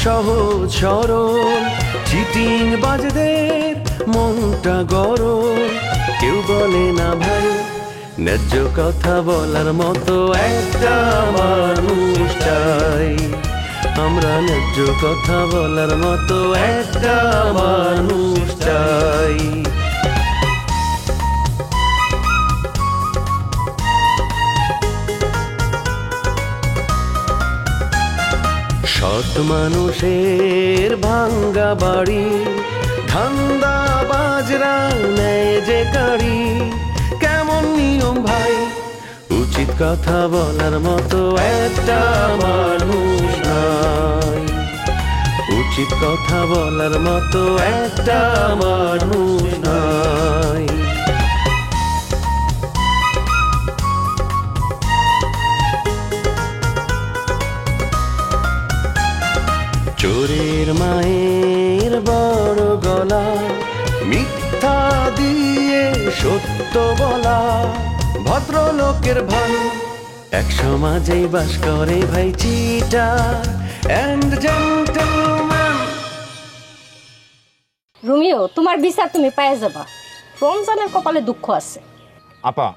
সহজ সরল চিটিং বাজদের মনটা গরম, কেউ বলে না ভাই ন্যায্য কথা বলার মতো একটা মানুষ চাই। আমরা ন্যায্য কথা বলার মতো একটা মানুষ চাই। সৎ মানুষের ভাঙ্গা বাড়ি, ধান্দা বাজরা নেয় যে গাড়ি, কেমন নিয়ম ভাই উচিত কথা বলার মতো একটা মানুষ নাই। উচিত কথা বলার মতো একটা মানুষ নাই। চোরের মায়ের বড় গলা, মিথ্যা দিয়ে সত্য বলা, ভদ্রলোকের ভাই এক সমাজেই বাস করে ভাই চিটার এন্ড জেন্টলম্যান। রোমিও, তোমার বিচার তুমি পেয়ে যাবা। রমজানের কপালে দুঃখ আছে। আপা,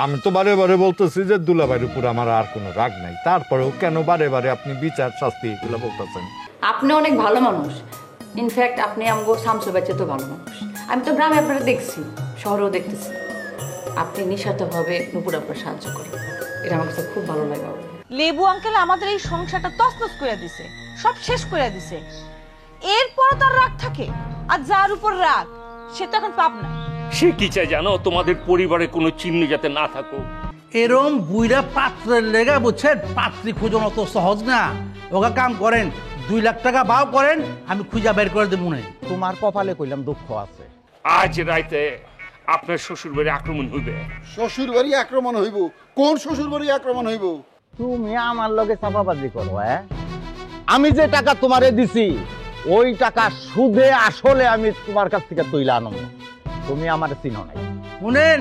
আমি তো বারে বারে বলতেছি যে দুলাভাইয়ের উপর আমার আর কোনো রাগ নাই, তারপরেও কেন বারে বারে আপনি বিচার শাস্তি এগুলো বলতেছেন? আপনি অনেক ভালো মানুষ। ইনফ্যাক্ট আপনি আমগো শামসু বাচ্চা তো ভালো মানুষ। আমি তো গ্রামে আপনারা দেখছি, শহরেও দেখতেছি। আপনি নিঃস্বার্থভাবে নুপুর আপনার সাহায্য করেন, এটা আমার কাছে খুব ভালো লাগে। লেবু আঙ্কেল আমাদের এই সংসারটা তছনছ করে দিছে, সব শেষ করে দিছে। এরপর তার রাগ থাকে, আর যার উপর রাগ সে তো এখন পাপ নাই। সে কি চায় জানো? তোমাদের পরিবারে কোনো চিহ্ন যাতে না থাকুক। এরম বুইরা পাত্রের লেগা বুঝছেন, পাত্রী খুঁজন অত সহজ না। ওকে কাম করেন, 2 লাখ টাকা বাও করেন, আমি খুঁজা বের করে দেবো না। তোমার কপালে কইলাম দুঃখ আছে। আজ রাইতে আপনার শ্বশুর বাড়ি আক্রমণ হইবে। শ্বশুর বাড়ি আক্রমণ হইব? কোন শ্বশুর বাড়ি আক্রমণ হইব? তুমি আমার লগে চাপাবাজি করো। আমি যে টাকা তোমারে দিছি ওই টাকা সুদে আসলে আমি তোমার কাছ থেকে তুইলা আনব। তুমি আমার চিনো নাই। শুনেন,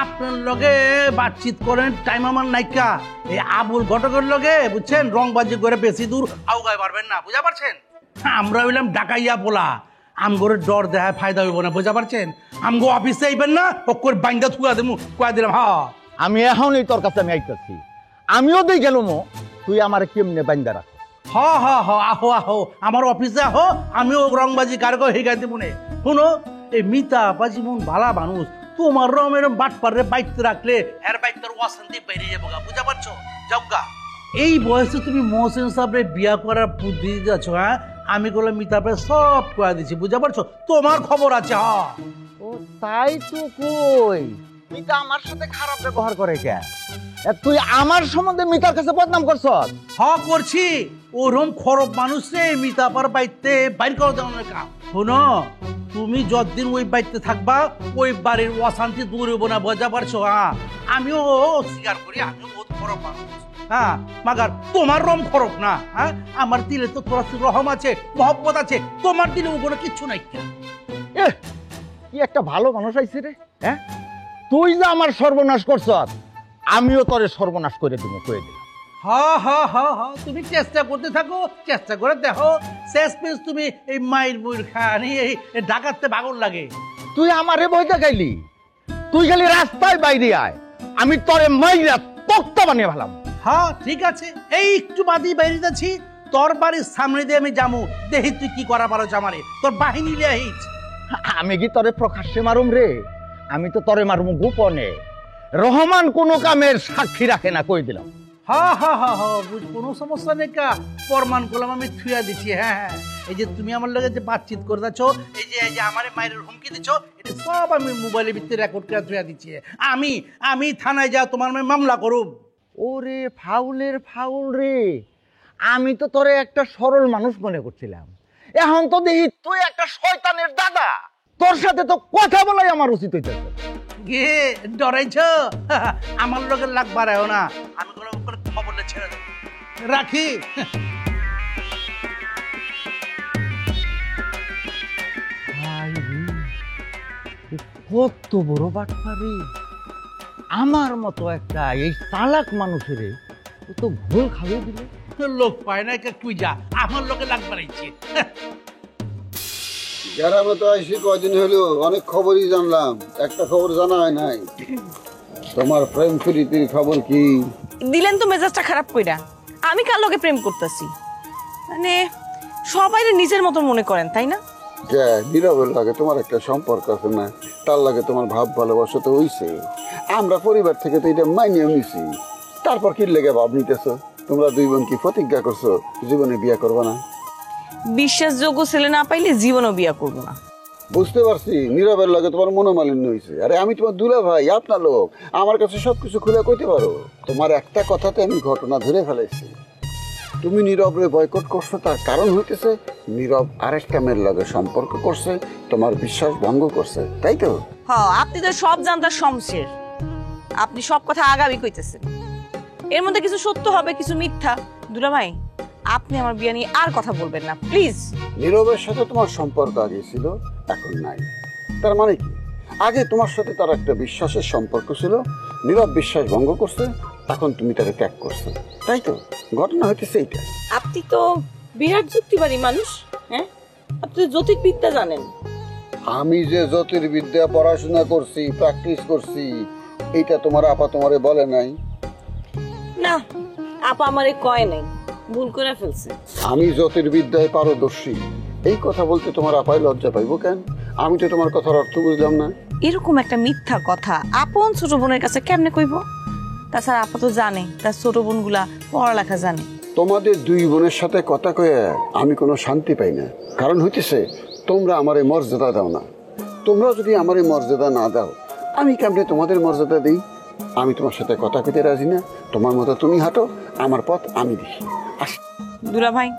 আপনার লগে বাতচিত করেন, টাইম আমার নাইকা। এই আবুল ঘটকের লগে বুঝছেন রংবাজি করে বেশি দূর আউগায় পারবেন না, বুঝা পারছেন? আমরা হইলাম ডাকাইয়া বলা, আমগরে ডর দেখায় ফায়দা হইব না, বুঝা পারছেন? আমগো অফিসে আইবেন না, ওকর বাইন্দা থুয়া দেবো, কয়া দিলাম। হ্যাঁ, আমি এখনই তোর কাছে আমি আইতেছি। আমিও দেই গেলাম, তুই আমার কেমনে বাইন্দা রাখ। হ্যাঁ হ্যাঁ হ্যাঁ, আহো আহো, আমার অফিসে আহো, আমিও রংবাজি কারকে হিগাই দেবো নে। শুনো, এই মিতা বাজি মন ভালা মানুষ, তোমার রম এরম বাটপারে বাইতে রাখলে এর বাইতের অশান্তি বেরিয়ে যাবো, বুঝা পারছো? যাওগা, এই বয়সে তুমি মোহসেন সাহেবের বিয়া করার বুদ্ধি দিয়েছো। হ্যাঁ, আমি বলে মিতাপে সব কয়া দিছি, বুঝা পারছো? তোমার খবর আছে। হ্যাঁ, ও তাই তো কই, মিতা আমার সাথে খারাপ ব্যবহার করে কে? তুই আমার সম্বন্ধে মিতার কাছে বদনাম করছ? হ্যাঁ করছি। ওরম খরব মানুষে মিতাপার বাইতে বাইর করে দেওয়ার কাম। শোনো, তুমি যতদিন ওই বাড়িতে থাকবা ওই বাড়ির অশান্তি দূর হইব না, বোঝা পারছো? হ্যাঁ, আমিও স্বীকার করি আমিও বহুত খরব মানুষ। হ্যাঁ, মাগার তোমার রম খরব না। হ্যাঁ, আমার দিলে তো তোর রহম আছে, মহব্বত আছে, তোমার দিলে ও কোনো কিচ্ছু নাই। কি একটা ভালো মানুষ আইছে রে। হ্যাঁ, তুই যে আমার সর্বনাশ করছ, আমিও তোরে সর্বনাশ করে দিব, কয়ে দিলাম। হ্যাঁ হ্যাঁ হ্যাঁ হ্যাঁ, তুমি চেষ্টা করতে থাকো, চেষ্টা করে দেখো, শেষ পেশ তুমি এই মায়ের বইর খানি এই ডাকাতে ভাগর লাগে। তুই আমারে বই দেখাইলি, তুই খালি রাস্তায় বাইরে আয়, আমি তোরে মাইরা তক্তা বানিয়ে ভালাম। হ্যাঁ ঠিক আছে, এই একটু বাদি বাইরে যাচ্ছি, তোর বাড়ির সামনে দিয়ে আমি যাবো, দেখি তুই কি করা পারো জামারে, তোর বাহিনী লিয়ে আহিস। আমি কি তোরে প্রকাশ্যে মারুম রে? আমি তো তোরে মারুম গোপনে। রহমান কোনো কামের সাক্ষী রাখে না, কই দিলাম। হ্যাঁ হ্যাঁ হ্যাঁ হ্যাঁ, কোনো সমস্যা নেই, কা প্রমাণ করলাম, আমি থুয়া দিচ্ছি। হ্যাঁ হ্যাঁ, এই যে তুমি আমার লগে যে বাতচিত করে যাচ্ছ, এই যে আমার মায়ের হুমকি দিচ্ছ, এটা সব আমি মোবাইলের ভিতরে রেকর্ড করে থুয়া দিচ্ছি। আমি থানায় যা তোমার মামলা করুম। ওরে ফাউলের ফাউল রে, আমি তো তোরে একটা সরল মানুষ মনে করছিলাম, এখন তো দেখি তুই একটা শয়তানের দাদা। তোর সাথে তো কথা বলাই আমার উচিত হইতেছে। গে ডরাইছ? আমার লোকের লাগ বাড়ায় না, আমি কোনো খবরটা ছেড়ে দেব, রাখি। কত বড় বাটপারি! আমার মতো একটা এই চালাক মানুষের তো ভুল খাবে দিলে। লোক পায় না কুই যা আমার লোকে লাগ বাড়াইছে গ্রামে তো আইসি কয়দিন হলো, অনেক খবরই জানলাম, একটা খবর জানা হয় নাই। তোমার প্রেম প্রীতির খবর কি? দিলেন তো মেজাজটা খারাপ কইরা। আমি কার লগে প্রেম করতেছি? মানে সবাই নিজের মতো মনে করেন, তাই না? যে নীরবের লাগে তোমার একটা সম্পর্ক আছে না, তার লাগে তোমার ভাব ভালোবাসা তো হইছে। আমরা পরিবার থেকে তো এটা মাইনেও নিছি, তারপর কি লেগে ভাব নিতেছো? তোমরা দুই বোন কি প্রতিজ্ঞা করছো জীবনে বিয়ে করবে না? বিশ্বাসযোগ্য ছেলে না পাইলে জীবনও বিয়া করবো না। বুঝতে পারছি নীরবের লাগে তোমার মনোমালিন্য হয়েছে। আরে আমি তোমার দুলা ভাই, আপনার লোক, আমার কাছে সবকিছু খুলে কইতে পারো। তোমার একটা কথাতে আমি ঘটনা ধরে ফেলাইছি। তুমি নীরবরে বয়কট করছো, তার কারণ হইতেছে নীরব আরেকটা মেয়ের লাগে সম্পর্ক করছে, তোমার বিশ্বাস ভঙ্গ করছে, তাই তো? হ্যাঁ, আপনি তো সব জানতার শমশের। আপনি সব কথা আগামী কইতেছেন। এর মধ্যে কিছু সত্য হবে, কিছু মিথ্যা। দুলা ভাই, আপনি আমার বিয়ে নিয়ে আর কথা বলবেন না প্লিজ। নীরবের সাথে তোমার সম্পর্ক আগে ছিল, এখন নাই। তার মানে কি? আগে তোমার সাথে তার একটা বিশ্বাসের সম্পর্ক ছিল, নীরব বিশ্বাস ভঙ্গ করছে, এখন তুমি তাকে ত্যাগ করছো, তাই তো? ঘটনা হইতেছে এইটা। আপনি তো বিরাট যুক্তিবাদী মানুষ। হ্যাঁ, আপনি তো জ্যোতির্বিদ্যা জানেন। আমি যে জ্যোতির্বিদ্যা পড়াশোনা করছি, প্র্যাকটিস করছি, এইটা তোমার আপা তোমারে বলে নাই? না, আপা আমারে কয় নাই, ভুল করে ফেলছে। আমি জ্যোতির্বিদ্যায় পারদর্শী, এই কথা বলতে তোমার আপায় লজ্জা পাইব কেন? আমি তো তোমার কথার অর্থ বুঝলাম না। এরকম একটা মিথ্যা কথা আপন ছোট বোনের কাছে কেমনে কইব? তাছাড়া আপা তো জানে তার ছোট বোনগুলা পড়ালেখা জানে। তোমাদের দুই বোনের সাথে কথা কয়ে আমি কোনো শান্তি পাই না। কারণ হইতেছে তোমরা আমারে মর্যাদা দাও না। তোমরা যদি আমারে মর্যাদা না দাও, আমি কেমনে তোমাদের মর্যাদা দিই? আমি তোমার সাথে কথা কইতে রাজি না। তোমার মতো তুমি হাঁটো, আমার পথ আমি দেখি। দুলা ভাই,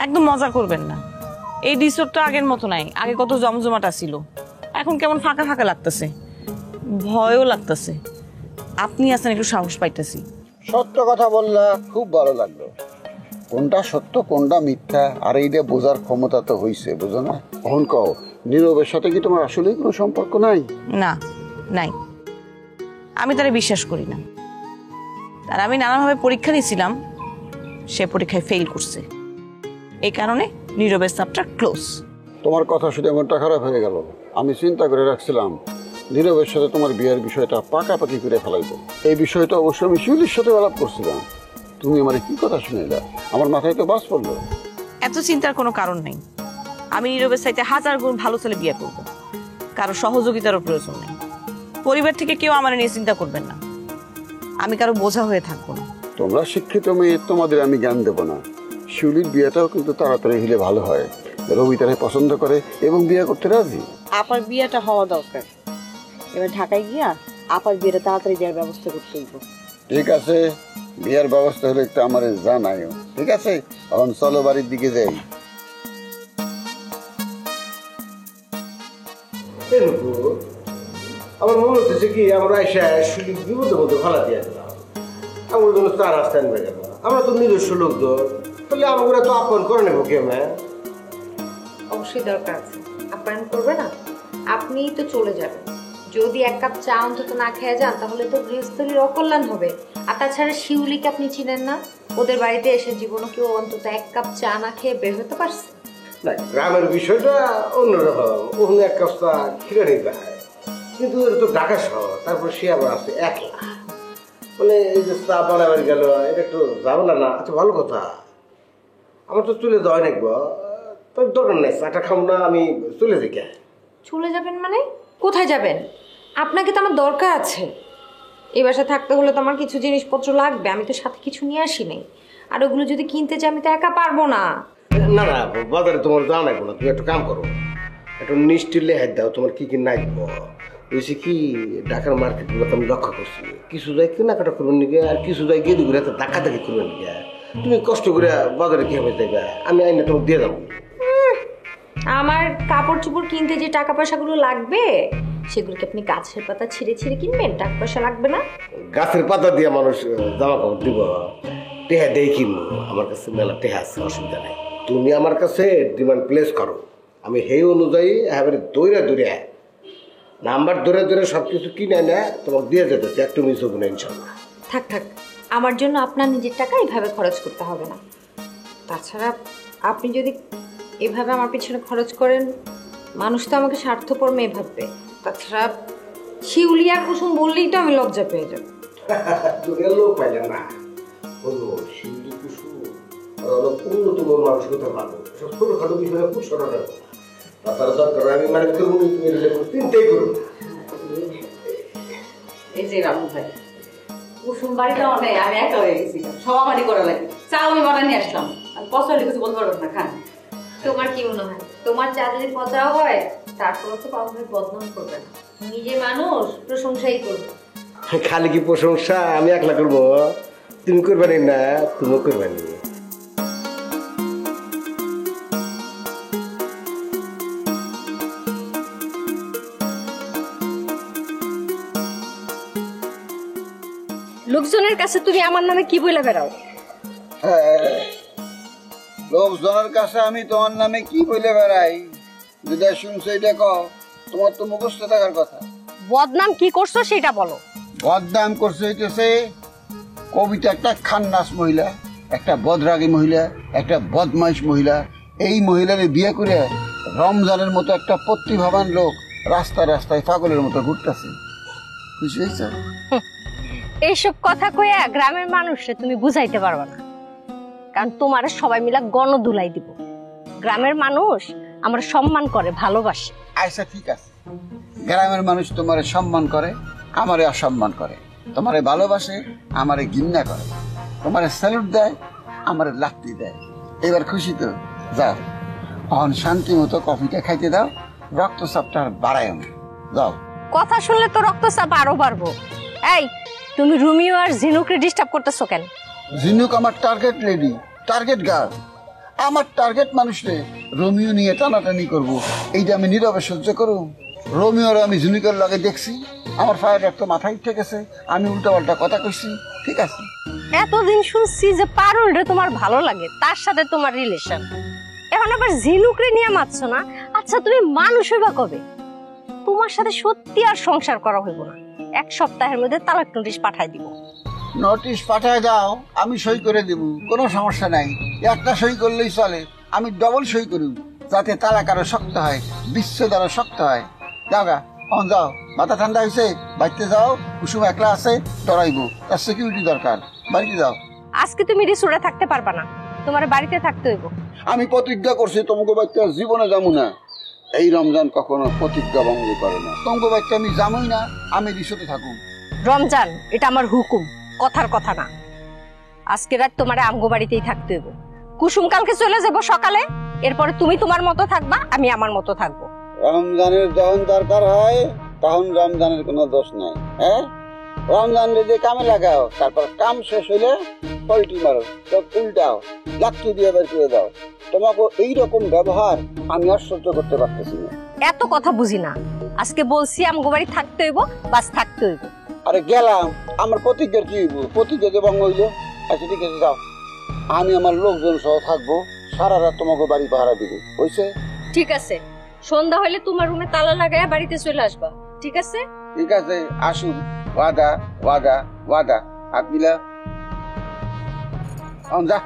একদম মজা করবেন না। এই রিসোর্ট তো আগের মতো নাই। আগে কত জমজমাটা ছিল, এখন কেমন ফাঁকা ফাঁকা লাগতেছে, ভয়ও লাগতেছে। আপনি আছেন, একটু সাহস পাইতেছি। সত্য কথা বললা, খুব ভালো লাগলো। কোনটা সত্য কোনটা মিথ্যা আর এইটা বোঝার ক্ষমতা তো হইছে, বুঝো না? এখন কও, নীরবের সাথে কি তোমার আসলেই কোনো সম্পর্ক নাই? না, নাই। আমি তারে বিশ্বাস করি না। আর আমি নানাভাবে পরীক্ষা দিয়েছিলাম, সে পরীক্ষায় ফেল করছে। এই কারণে নীরবের চ্যাপ্টার ক্লোজ। তোমার কথা শুনে মনটা খারাপ হয়ে গেল। আমি চিন্তা করে রাখছিলাম নীরবের সাথে তোমার বিয়ের বিষয়টা পাকাপাকি করে ফেলাইবো। এই বিষয়টা অবশ্যই আমি শিউলির সাথে আলাপ করছিলাম। তুমি আমার কি কথা শুনাইলা? আমার মাথায় তো বাস পড়লো। এত চিন্তার কোনো কারণ নেই। আমি নীরবের চাইতে 1000 গুণ ভালো ছেলে বিয়ে করব। কারো সহযোগিতারও প্রয়োজন নেই। পরিবার থেকে কেউ আমার নিয়ে চিন্তা করবেন না। আমি কারো বোঝা হয়ে থাকবো না। তোমরা শিক্ষিত মেয়ে, তোমাদের আমি জ্ঞান দেবো না। শিউলির বিয়েটাও কিন্তু তাড়াতাড়ি হলে ভালো হয়। রবি তারে পছন্দ করে এবং বিয়ে করতে রাজি। আপার বিয়েটা হওয়া দরকার। এবার ঢাকায় গিয়া আপার বিয়েটা তাড়াতাড়ি দেওয়ার ব্যবস্থা করতে হইব। ঠিক আছে, বিয়ের ব্যবস্থা হলে একটু আমার জানাইও। ঠিক আছে, এখন চলো বাড়ির দিকে যাই। আমার মনে হচ্ছে কি আমরা এসে সুযোগ বিপদের মধ্যে ভাড়া দিয়ে দিলাম। আমার জন্য তার রাস্তা আনবে গেল। আমরা তো নিজস্ব লোক তো, তাহলে আমরা তো আপন করে নেবো কে? অবশ্যই দরকার আছে। আপ্যায়ন করবে না? আপনিই তো চলে যাবেন। যদি এক কাপ চা অন্তত না খেয়ে যান, তাহলে তো গৃহস্থলীর অকল্যাণ হবে। আর তাছাড়া শিউলিকে আপনি চিনেন না? ওদের বাড়িতে এসে জীবনে কেউ অন্তত এক কাপ চা না খেয়ে বের হতে পারছে? না, গ্রামের বিষয়টা অন্যরকম। ওখানে এক কাপ চা খিরে নিতে হয়, কিন্তু এটা তো ঢাকা শহর। তারপর সে আবার আছে একলা, মানে এই যে চা বানাবার গেল, এটা একটু ঝামেলা না? আচ্ছা, ভালো কথা। আমার তো চলে যাওয়া নাকবো, তোর দরকার নেই, চাটা খাবো না, আমি চলে যাই। কে চলে যাবেন মানে? কোথায় যাবেন? আপনাকে তো আমার দরকার আছে। এই বাসায় থাকতে হলে তো আমার কিছু জিনিসপত্র লাগবে। আমি তো সাথে কিছু নিয়ে আসি নাই। আর ওগুলো যদি কিনতে যাই, আমি তো একা পারবো না। না না, বাজারে তোমার যাওয়া নাকবো না। তুমি একটু কাম করো, একটু নিশ্চিত লেহাই দাও তোমার কি কি নাকবো। বলছি কি, ঢাকার মার্কেটগুলো তো আমি লক্ষ্য করছি, কিছু যায় কেনাকাটা করবেন নাকি, আর কিছু যায় গেদি ঘুরে ধাক্কা ধাক্কি করবেন নাকি। তুমি কষ্ট করে বাজারে কিভাবে যাবে, আমি আইনে তোমাকে দিয়ে যাবো। আমার কাপড় চোপড় কিনতে যে টাকা পয়সাগুলো লাগবে, সেগুলো কি আপনি গাছের পাতা ছিঁড়ে ছিঁড়ে কিনবেন? টাকা পয়সা লাগবে না? গাছের পাতা দিয়ে মানুষ জামা কাপড় দিব? টেহা দিয়ে কিনবো, আমার কাছে মেলা টেহা আছে, অসুবিধা নেই। তুমি আমার কাছে ডিমান্ড প্লেস করো, আমি সেই অনুযায়ী এবারে দৌড়ে দৌড়ে নাম্বার ধরে ধরে সব কিছু কিনে না তোমাকে দিয়ে যেতেছে, একটু মিস হবো না ইনশাল্লাহ। থাক থাক, আমার জন্য আপনার নিজের টাকা এইভাবে খরচ করতে হবে না। তাছাড়া আপনি যদি এভাবে আমার পিছনে খরচ করেন, মানুষ তো আমাকে স্বার্থপর মেয়ে ভাববে। তাছাড়া শিউলি আর কুসুম বললেই তো আমি লজ্জা পেয়ে যাব। তোকে লোক পাইলে না বলবো শিউলি কুসুম উন্নত মানসিকতা ভালো, সব ছোটখাটো বিষয়ে খুব ছোট রাখবো। তাছাড়া দরকার আমি মানে করবো, তুমি চিন্তাই করবো না। এই যে রামু ভাই, কুসুম বাড়িটা অনেক, আমি একা হয়ে গেছিলাম, সব আমারই করা লাগে। চা আমি বানাই নিয়ে আসলাম, আমি পছন্দ কিছু বলতে পারবো না, খান। তোমার কি মনে হয় তোমার চা যদি পচা হয় তারপরে তো কখনোই বদনাম করবে না, নিজে মানুষ প্রশংসাই করবে। খালি কি প্রশংসা আমি একলা করবো? তুমি করবানি না, তুমিও করবানি। লোকজনের কাছে তুমি আমার নামে কি বলে বেড়াও? লোকজনের কাছে আমি তোমার নামে কি বলে বেড়াই? যেটা শুনছো এটা কও, তোমার তো মুখস্থ থাকার কথা। বদনাম কি করছো সেটা বলো। বদনাম করছে হইতেছে কবিতা একটা খান্নাস মহিলা, একটা বদরাগী মহিলা, একটা বদমাইশ মহিলা। এই মহিলার বিয়ে করে রমজানের মতো একটা প্রতিভাবান লোক রাস্তায় রাস্তায় পাগলের মতো ঘুরতেছে। খুশি হয়েছ? এইসব কথা কইয়া গ্রামের মানুষে তুমি বুঝাইতে পারবা না, কারণ তোমার সবাই মিলা গণধুলাই দিব। গ্রামের মানুষ আমার সম্মান করে, ভালোবাসে। আচ্ছা ঠিক আছে, গ্রামের মানুষ তোমারে সম্মান করে, আমারে অসম্মান করে, তোমারে ভালোবাসে, আমারে ঘৃণা করে, তোমারে স্যালুট দেয়, আমারে লাত্তি দেয়। এবার খুশি তো? যাও এখন শান্তি মতো কফিটা খাইতে দাও, রক্তচাপটা বাড়ায় না। যাও। কথা শুনলে তো রক্তচাপ আরো বাড়বো। এই তুমি রুমিও আর ঝিনুককে ডিস্টার্ব করতেছো কেন? ঝিনুক আমার টার্গেট লেডি, টার্গেট গার্ল, আমার টার্গেট মানুষকে রোমিও নিয়ে টানাটানি করব, এইটা আমি নীরবে সহ্য করব? রোমিওর আমি ঝিনুকের লগে দেখছি, আমার ফায়ার একটা মাথায় উঠে গেছে, আমি উল্টাপাল্টা কথা কইছি, ঠিক আছে? এতদিন শুনছি যে পারুলরে তোমার ভালো লাগে, তার সাথে তোমার রিলেশন, এখন আবার ঝিনুকরে নিয়ে মারছো না। আচ্ছা তুমি মানুষ হইবা কবে? তোমার সাথে সত্যি আর সংসার করা হইব না, 1 সপ্তাহের মধ্যে তালাক নোটিশ পাঠাই দিব। নোটিশ পাঠায় দাও, আমি সই করে দেব, কোনো সমস্যা নাই। একটা সই করলেই চলে, আমি ডবল সই করি, যাতে তালাক আরো শক্ত হয়, বিচ্ছেদ আরো শক্ত হয়। যাও গা, এখন যাও, মাথা ঠান্ডা হয়েছে, বাড়িতে যাও, কুসুম একলা আছে, ডরাইবো, তার সিকিউরিটি দরকার, বাড়িতে যাও। আজকে তুমি রিসোর্টে থাকতে পারবা না, তোমার বাড়িতে থাকতে হইব। আমি প্রতিজ্ঞা করছি তোমাকে বাড়িতে জীবনে যাবো না। এই রমজান কখনো প্রতিজ্ঞা ভঙ্গ করে না, তোমাকে বাড়িতে আমি যাবই না, আমি রিসোর্টে থাকুন। রমজান এটা আমার হুকুম, কথার কথা না। আজকে রাত তোমার আমগো বাড়িতেই থাকতে হইব। কুসুম কালকে চলে যাব সকালে, এরপরে তুমি তোমার মতো থাকবা, আমি আমার মতো থাকবো। রমজানের যখন দরকার হয় তখন রমজানের কোনো দোষ নাই। হ্যাঁ, রমজান যদি কামে লাগাও, তারপর কাম শেষ হইলে পল্টি মারো, চোখ উল্টাও, লাঠি দিয়ে বের করে দাও। তোমাকে এইরকম ব্যবহার আমি আর সহ্য করতে পারতেছি না। এত কথা বুঝি না, আজকে বলছি আমগো বাড়ি থাকতে হইব, বাস থাকতে হইব। আরে গেলাম, আমার প্রতিজ্ঞার কি হইব? প্রতিজ্ঞা যে ভঙ্গ হইলো। আচ্ছা ঠিক আছে, যাও, আমি আমার লোকজন সহ থাকবো, সারা রাত তোমাকে বাড়ি পাহারা দিব, হইছে? ঠিক আছে, সন্ধ্যা হইলে তোমার রুমে তালা লাগায় বাড়িতে চলে আসবা, ঠিক আছে? ঠিক আছে, আসুন, ওয়াদা ওয়াদা ওয়াদা। হাত মিলা, যা।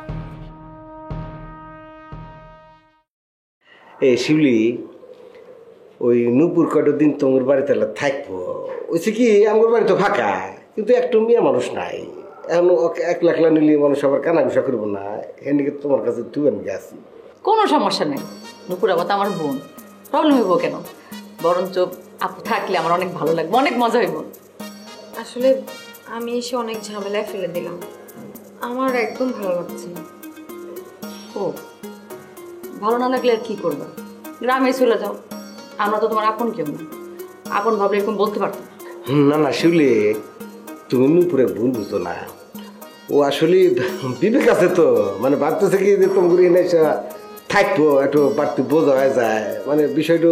এই শিউলি, ওই নূপুর কয়টা দিন তোমার বাড়িতে থাকবো, ওইসে কি আমার বাড়ি তো ফাঁকা, কিন্তু একটু মেয়ে মানুষ নাই, এখন ওকে একলা একলা নিলে মানুষ আবার কানাঘুষা করবো না, এদিকে তোমার কাছে তুই আমি গেছি। কোনো সমস্যা নেই, নুপুর আবার তো আমার বোন, প্রবলেম হইব কেন? বরঞ্চ আপু থাকলে আমার অনেক ভালো লাগবে, অনেক মজা হইব। আসলে আমি এসে অনেক ঝামেলায় ফেলে দিলাম, আমার একদম ভালো লাগছে না। ও ভালো না লাগলে আর কি করবা? গ্রামে চলে যাও, আমরা তো তোমার আপন কেউ না, আপন ভাবলে এরকম বলতে পারতো না। না না শিউলি, তুমি নূপুরে ভুল বুঝো না, ও আসলে বিবেক আছে তো, মানে ভাবতেছে কি যে তোমার এনে থাকবো, একটু বাড়তি বোঝা হয়ে যায়, মানে বিষয়টা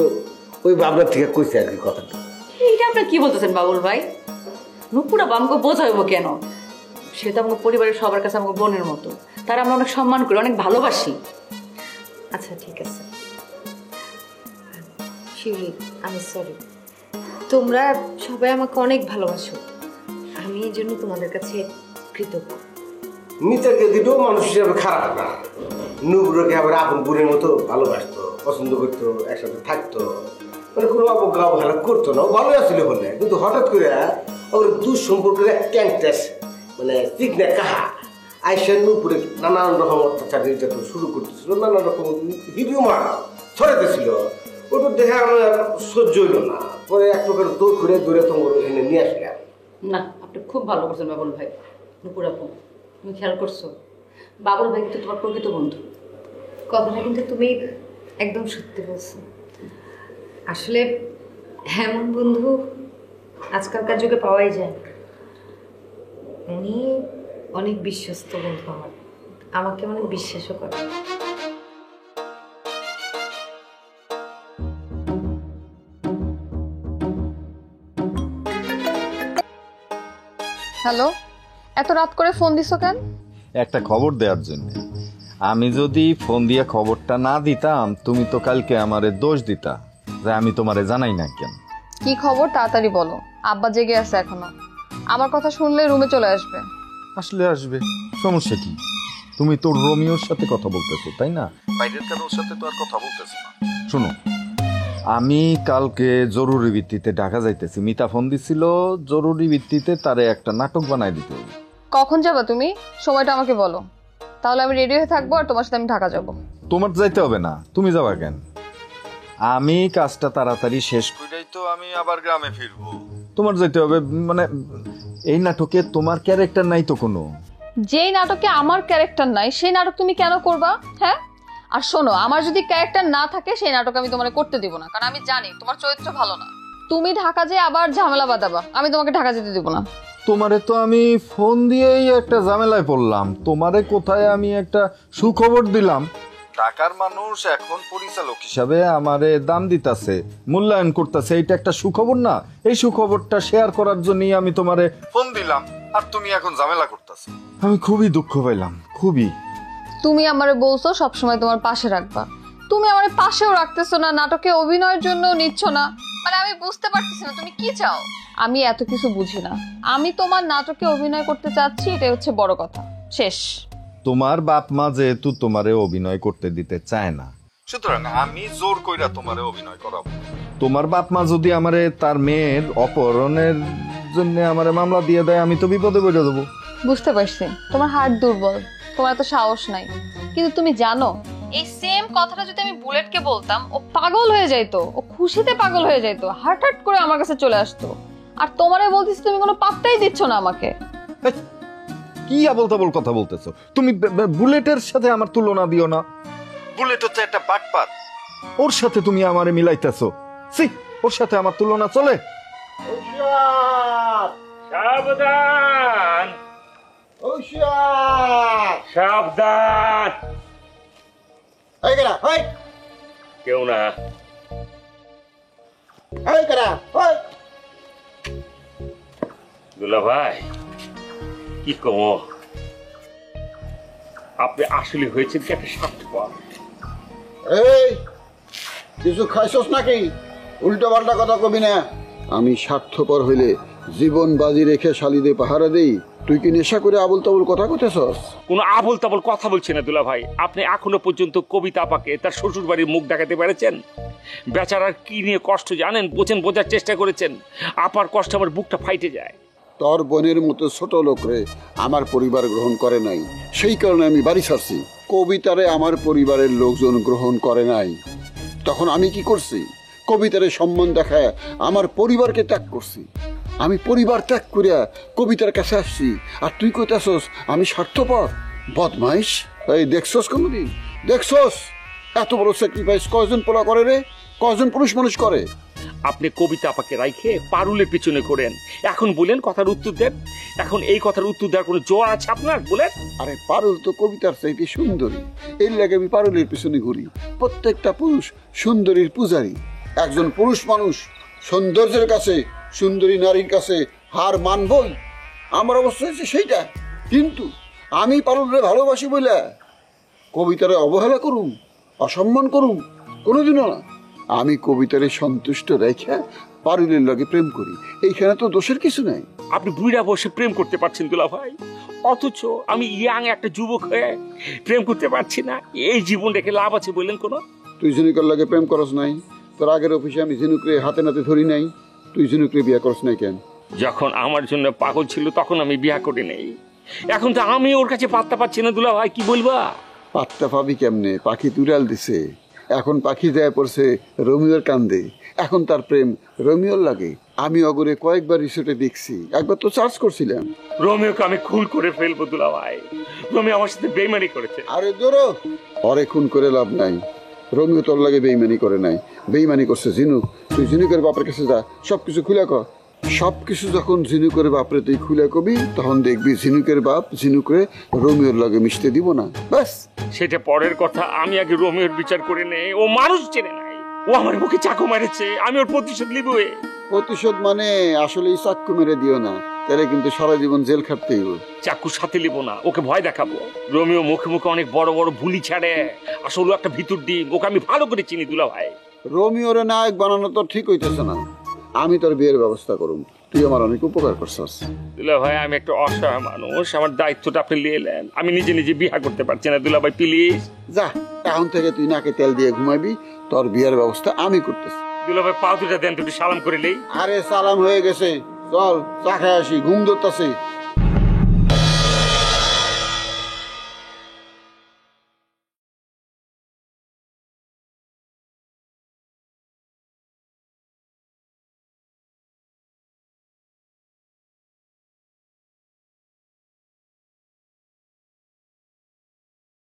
ওই ভাবনার থেকে কইছে আর কি কথাটা। এইটা আপনি কি বলতেছেন বাবুল ভাই? নুপুরা আমাকে বোঝাইব কেন? সে তো আমাকে পরিবারের সবার কাছে আমাকে বোনের মতো, তারা আমরা অনেক সম্মান করি, অনেক ভালোবাসি। আচ্ছা ঠিক আছে শিউলি, আমি সরি, তোমরা সবাই আমাকে অনেক ভালোবাসো, আমি এই জন্য তোমাদের কাছে কৃতজ্ঞ। নিচাকে দিলেও মানুষ হিসাবে খারাপ না, নুপুরকে আবার আপন বোনের মতো ভালোবাসতো, পছন্দ করতো, একসাথে থাকতো, মানে কোনো অবজ্ঞা ভালো করতো না, ও ভালো আসছিল বলে। কিন্তু হঠাৎ করে ওর দুঃসম্পর্কের ক্যাংটাস মানে চিকনা কাহা আইসা নুপুরে নানান রকম অত্যাচার নির্যাতন শুরু করতেছিল, নানান রকম হিরিউমা ছড়াইতেছিল। ওটা দেখে আমার সহ্য হইল না, পরে এক প্রকার দৌড় করে দৌড়ে তোমার এখানে নিয়ে আসলাম। না, আপনি খুব ভালো করছেন বাবুল ভাই। নুপুর আপু, তুমি খেয়াল করছো বাবুল ভাই কিন্তু তোমার প্রকৃত বন্ধু। কথাটা কিন্তু তুমি একদম সত্যি বলছো। আসলে এমন বন্ধু আজকালকার যুগে পাওয়াই যায়। উনি অনেক বিশ্বস্ত বন্ধু আমার, আমাকে অনেক বিশ্বাসও করে। হ্যালো, এত রাত করে ফোন দিছো কেন? একটা খবর দেওয়ার জন্য। আমি যদি ফোন দিয়ে খবরটা না দিতাম তুমি তো কালকে আমারে দোষ দিতা যে আমি তোমারে জানাই না কেন। কি খবর তাড়াতাড়ি বলো, আব্বা জেগে আছে এখনো। আমার কথা শুনলে রুমে চলে আসবে। আসলে আসবে, সমস্যা কি? তুমি তো রোমিওর সাথে কথা বলতেছো তাই না? বাইরের কারোর সাথে তো আর কথা বলতেছো না। শোনো, আমি কালকে জরুরি ভিত্তিতে ঢাকা যাইতেছি। মিতা ফোন দিছিল, জরুরি ভিত্তিতে তারে একটা নাটক বানাই দিতে হবে। কখন যাবা তুমি? সময়টা আমাকে বলো, তাহলে আমি রেডি হয়ে থাকবো আর তোমার সাথে আমি ঢাকা যাবো। তোমার যাইতে হবে না, তুমি যাবা কেন? আমি কাজটা তাড়াতাড়ি শেষ করেই তো আমি আবার গ্রামে ফিরবো। তোমার যাইতে হবে মানে এই নাটকে তোমার ক্যারেক্টার নাই তো কোনো। যেই নাটকে আমার ক্যারেক্টার নাই সেই নাটক তুমি কেন করবা? হ্যাঁ, আর শোনো, আমার যদি ক্যারেক্টার না থাকে সেই নাটক আমি তোমাকে করতে দিব না, কারণ আমি জানি তোমার চরিত্র ভালো না। তুমি ঢাকা যেয়ে আবার ঝামেলা বাঁধাবা, আমি তোমাকে ঢাকা যেতে দিব না। তোমারে তো আমি ফোন দিয়েই একটা ঝামেলায় পড়লাম। তোমারে কোথায় আমি একটা সুখবর দিলাম। ঢাকার মানুষ এখন পরিচালক হিসাবে আমারে দাম দিতেছে, মূল্যায়ন করতেছে। এইটা একটা সুখবর না? এই সুখবরটা শেয়ার করার জন্যই আমি তোমারে ফোন দিলাম, আর তুমি এখন ঝামেলা করতেছো। আমি খুবই দুঃখ পাইলাম, খুবই। তুমি আমারে বলছো সবসময় তোমার পাশে রাখবা, তুমি আমার পাশেও রাখতেছো না, নাটকে অভিনয়ের জন্য নিচ্ছ না। মানে আমি বুঝতে পারতেছি না তুমি কি চাও। আমি এত কিছু বুঝি না, আমি তোমার নাটকে অভিনয় করতে চাচ্ছি, এটাই হচ্ছে বড় কথা। শেষ। তোমার বাপ মা যেহেতু তোমারে অভিনয় করতে দিতে চায় না, সুতরাং আমি জোর কইরা তোমারে অভিনয় করাবো। তোমার বাপ মা যদি আমারে তার মেয়ের অপহরণের জন্য আমারে মামলা দিয়ে দেয়, আমি তো বিপদে পড়ে দেবো। বুঝতে পারছি তোমার হার্ট দুর্বল, তোমার এত সাহস নাই। কিন্তু তুমি জানো, এই সেম কথাটা যদি আমি বুলেটকে বলতাম, ও পাগল হয়ে যাইতো, ও খুশিতে পাগল হয়ে যাইতো, হার্ট হার্ট করে আমার কাছে চলে আসতো। আর তোমারে বলতেছি তুমি কোনো পাত্তাই দিচ্ছ না আমাকে। কি আবল তাবল কথা বলতেছো তুমি? বুলেটের সাথে আমার তুলনা দিও না। বুলেট হচ্ছে একটা বাটপার, ওর সাথে তুমি আমারে মিলাইতেছো। সি, ওর সাথে আমার তুলনা চলে? সাবধান, সাবধান। কেউ না। দুলা ভাই, কি কম, আপনি আসলে হয়েছেন কি একটা স্বার্থপর। এই কিছু খাইছস নাকি? উল্টো পাল্টা কথা কবি না। আমি স্বার্থপর হইলে জীবন বাজি রেখে শালিদে পাহারা দেই, তুই কি নেশা করে আবল তাবল কথা কইতেছস? কোনো আবল তাবল কথা বলছে না দুলা ভাই। আপনি এখনো পর্যন্ত কবিতা আপাকে তার শ্বশুর বাড়ির মুখ দেখাতে পেরেছেন? বেচারার কি নিয়ে কষ্ট জানেন? বোঝার চেষ্টা করেছেন? আপার কষ্ট আমার বুকটা ফাইটে যায়। তোর বোনের মতো ছোট লোকরে আমার পরিবার গ্রহণ করে নাই, সেই কারণে আমি বাড়ি ছাড়ছি। কবিতারে আমার পরিবারের লোকজন গ্রহণ করে নাই, তখন আমি কি করছি? কবিতারে সম্মান দেখায় আমার পরিবারকে ত্যাগ করছি। আমি পরিবার ত্যাগ করিয়া কবিতার কাছে আসছি, আর তুই কইতাছস আমি স্বার্থপর, বদমাইশ। এই দেখছস কোনদিন? দেখছস এত বড় স্যাক্রিফাইস কয়জন পোলা করে রে? কয়জন পুরুষ মানুষ করে? আপনি কবিতা আপাকে রাইখে পারুলের পিছনে করেন, এখন বলেন কথার উত্তর দেন। এখন এই কথার উত্তর দেওয়ার কোনো জোর আছে আপনার? বলেন। আরে পারুল তো কবিতার চাইতে সুন্দরী, এর লাগে আমি পারুলের পিছনে ঘুরি। প্রত্যেকটা পুরুষ সুন্দরীর পূজারী। একজন পুরুষ মানুষ সৌন্দর্যের কাছে, সুন্দরী নারীর কাছে হার মানবই। আমার অবস্থা হচ্ছে সেইটা। কিন্তু আমি পারুলরে ভালোবাসি বলে কবিতারে অবহেলা করুম, অসম্মান করুম? কোনোদিনও না। আমি কবিতারে সন্তুষ্ট রেখে পারুলের লগে প্রেম করি, এইখানে তো দোষের কিছু নাই। আপনি বুড়া বসে প্রেম করতে পারছেন দুলা ভাই, অথচ আমি ইয়াং একটা যুবক হয়ে প্রেম করতে পারছি না। এই জীবন রেখে লাভ আছে বললেন কোনো? তুই ঝিনুকের লগে প্রেম করস নাই? তোর আগের অফিসে আমি ঝিনুকরে হাতে নাতে ধরি নাই, তুই ঝিনুকরে বিয়ে করস নাই কেন? যখন আমার জন্য পাগল ছিল তখন আমি বিয়া করি নেই, এখন তো আমি ওর কাছে পাত্তা পাচ্ছি না দুলা ভাই, কি বলবা? পাত্তা পাবি কেমনে? পাখি তুরাল দিছে, এখন পাখি যায় পড়ছে রোমিওর কান্দে, এখন তার প্রেম রোমিওর লাগে। আমি অগরে কয়েকবার রিসোর্টে দেখছি, একবার তো চার্জ করছিলাম। রোমিওকে আমি খুন করে ফেলবো দুলা ভাই, রোমিও আমার সাথে বেইমানি করেছে। আরে দূরো, অরে খুন করে লাভ নাই, রোমিও তোর লাগে বেইমানি করে নাই, বেইমানি করছে ঝিনুক। তুই ঝিনুকের বাপের কাছে যা, সবকিছু খুলে কর। সবকিছু যখন ঝিনুকের বাপরে তুই খুলে কবি, তখন দেখবি ঝিনুকের বাপ ঝিনুকে রোমিওর লগে মিশতে দিব না। ব্যাস, সেটা পরের কথা, আমি আগে রোমিওর বিচার করে নেই। ও মানুষ চেনে নাই, ও আমার মুখে চাকু মেরেছে, আমি ওর প্রতিশোধ নিব। প্রতিশোধ মানে আসলেই চাক্কু মেরে দিও না, তাহলে কিন্তু সারা জীবন জেল খাটতেই হবে। চাকু সাথে নিব না, ওকে ভয় দেখাবো। রোমিও মুখে মুখে অনেক বড় বড় ভুলি ছাড়ে, আসলে একটা ভিতর ডিম, ওকে আমি ভালো করে চিনি দুলা ভাই। রোমিওরে নায়ক বানানো তো ঠিক হইতেছে না, আমি তোর বিয়ের ব্যবস্থা করুম, তুই আমার অনেক উপকার করছস। দুলা ভাই আমি একটা অসহায় মানুষ, আমার দায়িত্বটা আপনি নিয়ে এলেন, আমি নিজে নিজে বিয়ে করতে পারছি না দুলা ভাই, প্লিজ। যা, এখন থেকে তুই নাকে তেল দিয়ে ঘুমাবি, তোর বিয়ের ব্যবস্থা আমি করতেছি। দুলা ভাই পা দুটা দেন, দুটো সালাম করে নেই। আরে সালাম হয়ে গেছে, চল চা খাই আসি, ঘুম ধরতেছে।